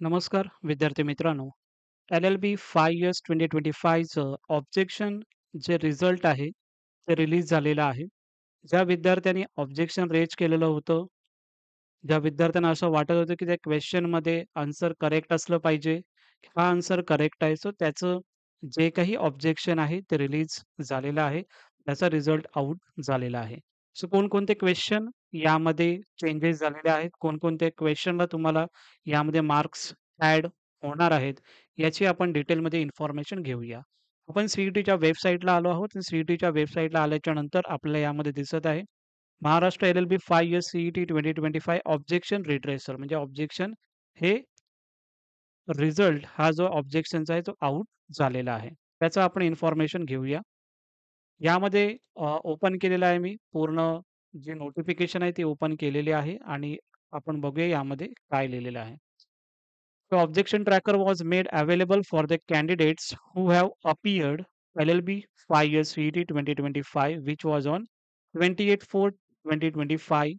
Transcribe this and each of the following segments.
नमस्कार विद्यार्थी मित्रांनो. LLB 5 इयर्स 2025चं ऑब्जेक्शन जे रिझल्ट आहे, ते रिलीज झालेलं आहे. ज्या विद्यार्थ्यांनी ऑब्जेक्शन रेज केलेलं होतं, ज्या विद्यार्थ्यांना असं वाटत होतं, की त्या क्वेश्चनमध्ये आन्सर करेक्ट असलं पाहिजे, हा आन्सर करेक्ट आहे. सो त्याचं जे काही ऑब्जेक्शन आहे, ते रिलीज झालेलं आहे. त्याचा रिझल्ट आउट झालेला आहे. सो कोणकोणते क्वेश्चन यामध्ये चेंजेस झालेले आहेत, कोणकोणत्या क्वेश्चनला तुम्हाला यामध्ये मार्क्स ॲड होणार आहेत, याची आपण डिटेलमध्ये इन्फॉर्मेशन घेऊया. आपण सी-ई-टीच्या वेबसाईटला आलो आहोत. सी-ई-टीच्या वेबसाईटला आल्याच्यानंतर आपल्याला यामध्ये दिसत आहे, Maharashtra LLB 5 years CET 2025 objection रिट्रेसर म्हणजे ऑब्जेक्शन हे रिझल्ट हा जो ऑब्जेक्शनचा आहे तो आउट झालेला आहे. त्याचं आपण इन्फॉर्मेशन घेऊया. यामध्ये ओपन केलेलं आहे मी पूर्ण जी नोटिफिकेशन आहे ती ओपन केलेली आहे आणि आपण बघूया यामध्ये काय लिहिलेलं आहे. The objection tracker was made available for the candidates who have appeared LLB 5 years CET 2025, which was on 28/4/2025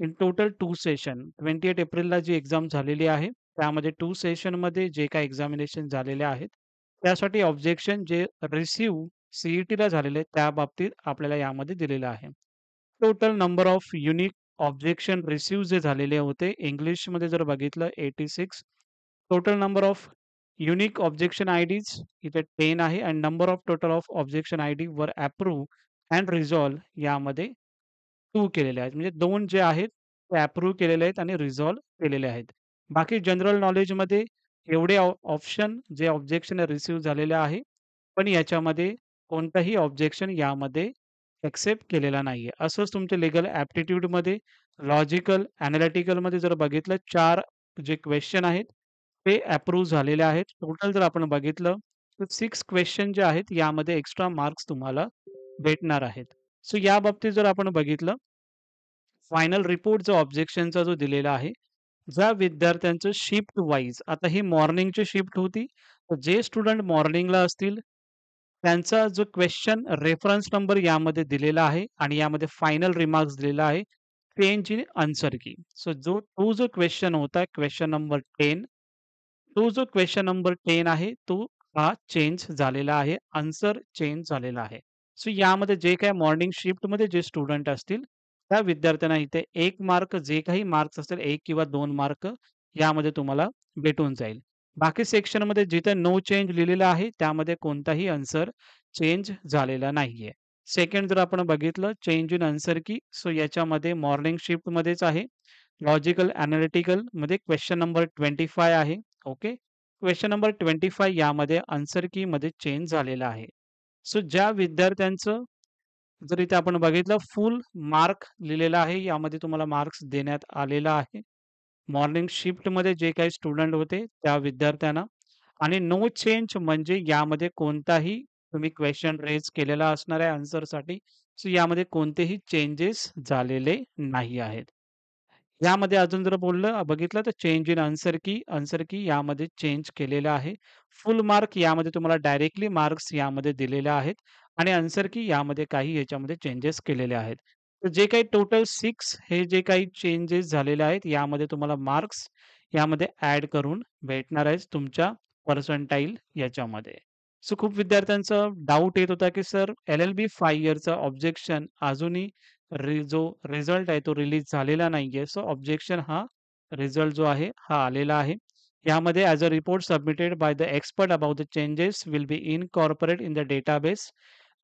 in total 2 session. 28 एप्रिलला जी एक्झाम झालेली आहे, त्यामध्ये 2 सेशनमध्ये जे काही एक्झामिनेशन झालेले आहेत, त्यासाठी ऑब्जेक्शन जे रिसीव्ह CETला झालेले त्या बाबतीत आपल्याला यामध्ये दिलेलं आहे. Total number of unique objection receive जे झालेले होते, इंग्लिशमध्ये जर बघितलं 86. Total number of unique objection IDs इथे 10 आहे आणि number of total of objection ID वर अप्रूव्ह अँड रिझॉल्व्ह यामध्ये 2 केलेले आहेत. म्हणजे 2 जे आहेत ते अप्रूव्ह केलेले आहेत आणि रिझॉल्व्ह केलेले आहेत. बाकी जनरल नॉलेजमध्ये एवढे ऑप्शन जे ऑब्जेक्शन रिसीव्ह झालेले आहे. पण याच्यामध्ये कोणतंही ऑब्जेक्शन यामध्ये एक्सेप्ट केलेला नाहीये. असंच तुमचे लीगल ॲप्टिट्यूडमध्ये, लॉजिकल, एनालिटिकलमध्ये जर बघितलं 4 जे क्वेश्चन आहेत ते अप्रूव्ह झालेले आहेत. टोटल जर आपण बघितलं तर 6 क्वेश्चन जे आहेत यामध्ये एक्स्ट्रा मार्क्स तुम्हाला भेटणार आहेत. सो या बाबतीत जर आपण बघितलं, फायनल रिपोर्ट जो ऑब्जेक्शनचा जो दिलेला आहे, ज्या विद्यार्थ्यांचं शिफ्ट वाईज आता ही मॉर्निंगची शिफ्ट होती. तर जे स्टुडंट मॉर्निंगला असतील, त्यांचा जो क्वेश्चन रेफरन्स नंबर यामध्ये दिलेला आहे आणि यामध्ये फायनल रिमार्क्स दिलेला आहे, चेंज इन आन्सर की. सो तो जो क्वेश्चन होता क्वेश्चन नंबर 10 तो जो क्वेशन नंबर 10 आहे, तो हा चेंज झालेला आहे. आन्सर चेंज झालेला आहे. सो यामध्ये जे काही मॉर्निंग शिफ्टमध्ये जे स्टुडंट असतील, त्या विद्यार्थ्यांना इथे 1 मार्क जे काही मार्क्स असतील 1 किंवा 2 मार्क यामध्ये तुम्हाला भेटून जाईल. बाकी सेक्शनमध्ये जिथे नो चेंज लिहिलेलं आहे, त्यामध्ये कोणताही आन्सर चेंज झालेला नाहीये. सेकंड जर आपण बघितलं चेंज इन आन्सर की सो याच्यामध्ये मॉर्निंग शिफ्टमध्येच आहे. लॉजिकल एनालिटिकलमध्ये क्वेशन नंबर 25 आहे. ओके. क्वेशन नंबर 25 यामध्ये आन्सर कीमध्ये चेंज झालेला आहे. सो ज्या विद्यार्थ्यांचं जर इथे आपण बघितलं फुल मार्क लिहिलेला आहे, यामध्ये तुम्हाला मार्क्स देण्यात आलेला आहे. मॉर्निंग शिफ्टमध्ये जे काही स्टुडंट होते त्या विद्यार्थ्यांना आणि नो चेंज म्हणजे यामध्ये कोणताही तुम्ही क्वेशन रेज केलेला असणार आहे आन्सरसाठी. सो यामध्ये कोणतेही चेंजेस झालेले नाही आहेत. यामध्ये अजून जर बघितलं तर चेंज इन आन्सर की यामध्ये चेंज केलेलं आहे. फुल मार्क यामध्ये तुम्हाला डायरेक्टली मार्क्स यामध्ये दिलेले आहेत आणि आन्सर की यामध्ये काही याच्यामध्ये चेंजेस केलेले आहेत. तर जे काही टोटल 6 हे जे काही चेंजेस झालेले आहेत, यामध्ये तुम्हाला मार्क्स यामध्ये ॲड करून भेटणार आहेत तुमच्या पर्सेंटाइल याच्यामध्ये. सो खूप विद्यार्थ्यांचा डाउट येत होता, की सर एल-एल-बी 5 इयरचा ऑब्जेक्शन अजूनही जो रिझल्ट आहे तो रिलीज झालेला नाहीये. सो ऑब्जेक्शन हा रिझल्ट जो आहे हा आलेला आहे. यामध्ये as a report submitted by the expert about the changes will be incorporate in the database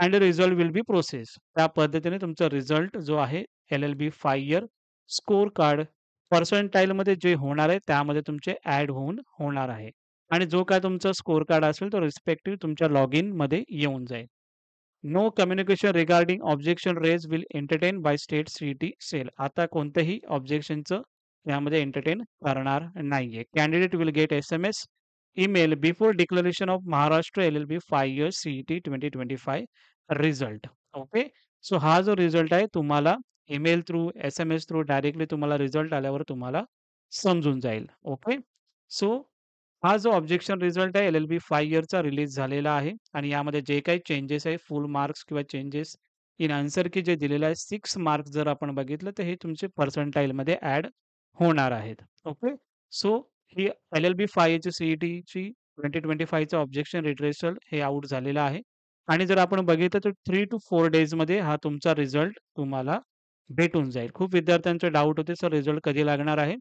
and the result will be process. त्या पद्धतीने तुमचा रिझल्ट जो आहे एल-एल-बी 5 इयर स्कोर कार्ड पर्सेंटाइलमध्ये जे होणार आहे त्यामध्ये तुमचे ॲड होऊन होणार आहे. आणि जो काय तुमचा स्कोर कार्ड असेल तो रिस्पेक्टिव्ह तुमच्या लॉगिनमध्ये येऊन जाईल. No communication regarding objection raise will entertain by state C cell. आता कोणतंही ऑब्जेक्शनचं यामध्ये एंटरटेन करणार नाहीये. Candidate will get SMS, email before declaration of Maharashtra LLB 5 years CET 2025 result. Okay. So हा जो रिझल्ट आहे तुम्हाला email through, SMS through directly तुम्हाला रिझल्ट आल्यावर तुम्हाला समजून जाईल. ओके. सो हा जो ऑब्जेक्शन रिझल्ट आहे एल-एल-बी 5 इयरचा रिलीज झालेला आहे आणि यामध्ये जे काही चेंजेस आहे फुल मार्क्स किंवा चेंजेस इन आन्सर की जे दिलेलं आहे 6 मार्क्स जर आपण बघितलं तर हे तुमचे पर्सेंटाइलमध्ये ॲड होणार आहेत. ओके. सो ही एल-एल-बी 5 ची CETची 2025चं ऑब्जेक्शन रिट्रेसल हे आउट झालेलं आहे आणि जर आपण बघितलं तर 3 टू 4 डेजमध्ये हा तुमचा रिझल्ट तुम्हाला भेटून जाईल. खूप विद्यार्थ्यांचे डाउट होते, सर रिझल्ट कधी लागणार आहे?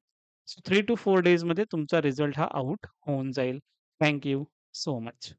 3 टू 4 डेजमध्ये तुमचा रिझल्ट हा आउट होऊन जाईल. Thank so much.